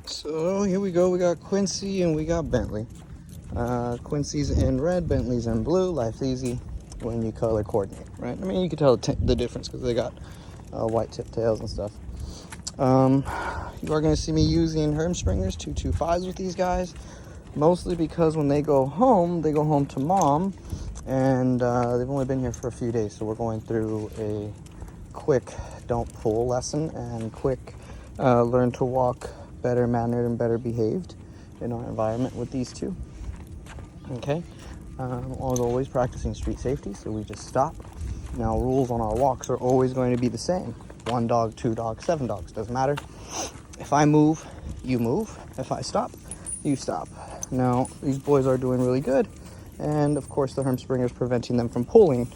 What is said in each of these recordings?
So here we go. We got Quincy and we got Bentley. Quincy's in red, Bentley's in blue. Life's easy when you color coordinate, right? I mean, you can tell the difference because they got white tip tails and stuff. You are going to see me using Hermspringers 225s with these guys, mostly because when they go home to mom, and they've only been here for a few days, so we're going through a quick don't pull lesson and quick learn to walk better mannered and better behaved in our environment with these two. Okay, always practicing street safety, so we just stop. Now, rules on our walks are always going to be the same. 1 dog, 2 dogs, 7 dogs, doesn't matter. If I move, you move. If I stop, you stop. Now, these boys are doing really good, and of course the Hermspringer is preventing them from pulling,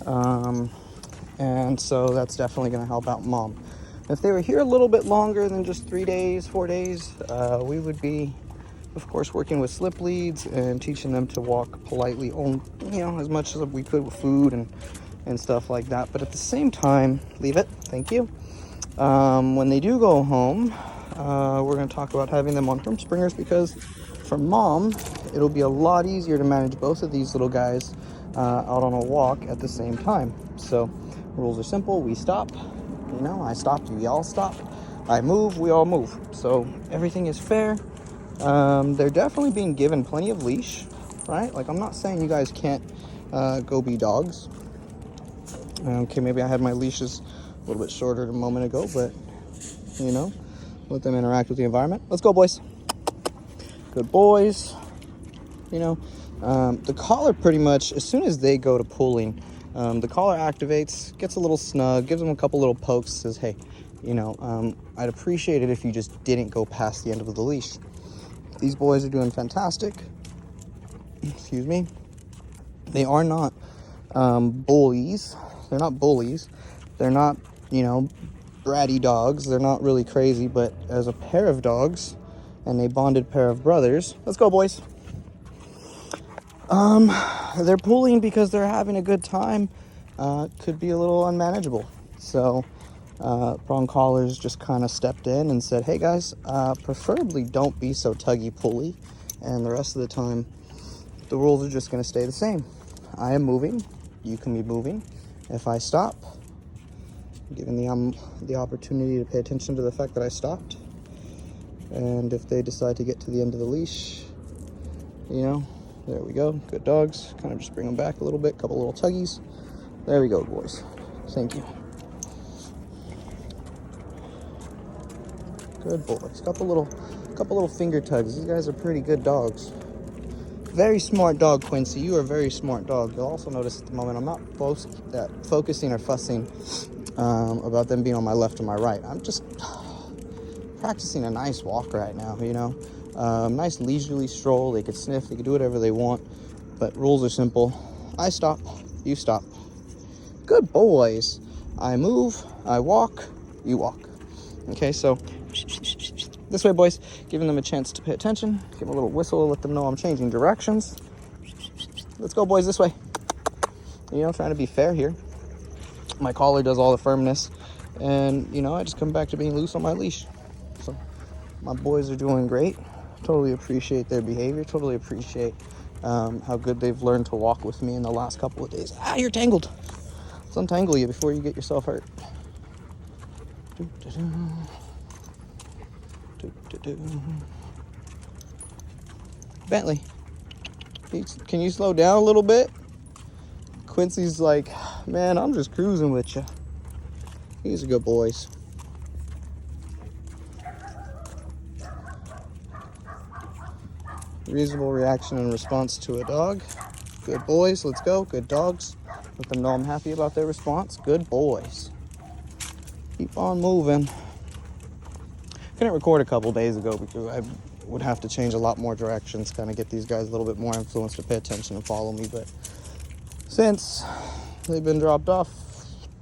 and so that's definitely going to help out mom. If they were here a little bit longer than just 3 days, 4 days, we would be, of course, working with slip leads and teaching them to walk politely, as much as we could with food and stuff like that. But at the same time, leave it, thank you. When they do go home, we're going to talk about having them on Hermspringers, because for mom, it'll be a lot easier to manage both of these little guys out on a walk at the same time. So rules are simple. We stop. I stop, you all stop. I move, we all move. So everything is fair. They're definitely being given plenty of leash, right? Like, I'm not saying you guys can't go be dogs. Okay, maybe I had my leashes a little bit shorter a moment ago, but, let them interact with the environment. Let's go, boys. Good boys. The collar pretty much, as soon as they go to pulling, the collar activates, gets a little snug, gives them a couple little pokes, says, hey, I'd appreciate it if you just didn't go past the end of the leash. These boys are doing fantastic. Excuse me. They are not bullies. They're not bullies. They're not, bratty dogs. They're not really crazy, but as a pair of dogs and a bonded pair of brothers, let's go, boys. They're pulling because they're having a good time. Could be a little unmanageable. So prong collars just kind of stepped in and said, hey guys, preferably don't be so tuggy pulley, and the rest of the time the rules are just going to stay the same. I am moving, you can be moving. If I stop, given the opportunity to pay attention to the fact that I stopped, and if they decide to get to the end of the leash, there we go. Good dogs. Kind of just bring them back a little bit. Couple little tuggies. There we go, boys. Thank you. Good boys. Couple little finger tugs. These guys are pretty good dogs. Very smart dog, Quincy. You are a very smart dog. You'll also notice at the moment I'm not focusing or fussing about them being on my left or my right. I'm just practicing a nice walk right now, nice leisurely stroll. They could sniff, they could do whatever they want, but rules are simple. I stop, you stop. Good boys. I move, I walk, you walk. Okay, so this way, boys. Giving them a chance to pay attention. Give them a little whistle, let them know I'm changing directions. Let's go, boys, this way. Trying to be fair here. My collar does all the firmness, and I just come back to being loose on my leash. So my boys are doing great. Totally appreciate their behavior. Totally appreciate how good they've learned to walk with me in the last couple of days. You're tangled. Let's untangle you before you get yourself hurt. Bentley, can you slow down a little bit? Quincy's like, man, I'm just cruising with you. These are good boys. Reasonable reaction and response to a dog. Good boys, let's go. Good dogs. Let them know I'm happy about their response. Good boys. Keep on moving. Couldn't record a couple days ago because I would have to change a lot more directions, kind of get these guys a little bit more influence to pay attention and follow me. But since they've been dropped off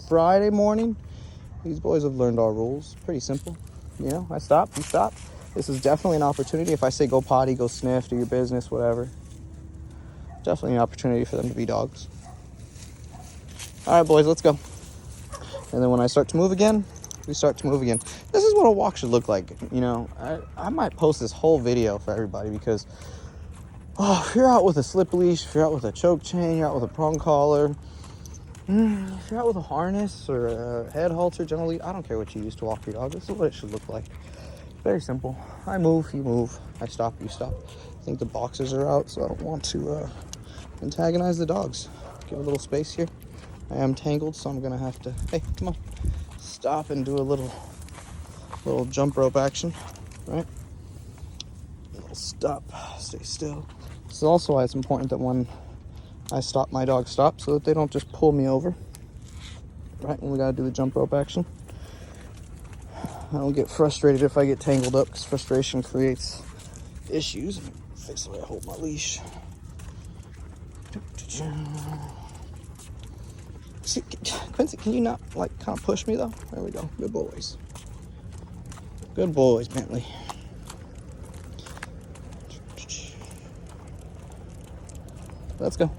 Friday morning, these boys have learned our rules. Pretty simple. I stop, you stop. This is definitely an opportunity. If I say go potty, go sniff, do your business, whatever. Definitely an opportunity for them to be dogs. All right, boys, let's go. And then when I start to move again, we start to move again. This is what a walk should look like. You know, I might post this whole video for everybody because, oh, if you're out with a slip leash, if you're out with a choke chain, you're out with a prong collar, if you're out with a harness or a head halter, generally, I don't care what you use to walk your dog. This is what it should look like. Very simple. I move, you move. I stop, you stop. I think the boxers are out, so I don't want to antagonize the dogs. Give a little space here. I am tangled, so I'm gonna have to, hey, come on. Stop and do a little jump rope action, right? A little stop, stay still. This is also why it's important that when I stop, my dog stops, so that they don't just pull me over, right? When we gotta do the jump rope action. I don't get frustrated if I get tangled up, because frustration creates issues. Fix the way I hold my leash. See, Quincy, can you not, like, kind of push me, though? There we go. Good boys. Good boys, Bentley. Let's go.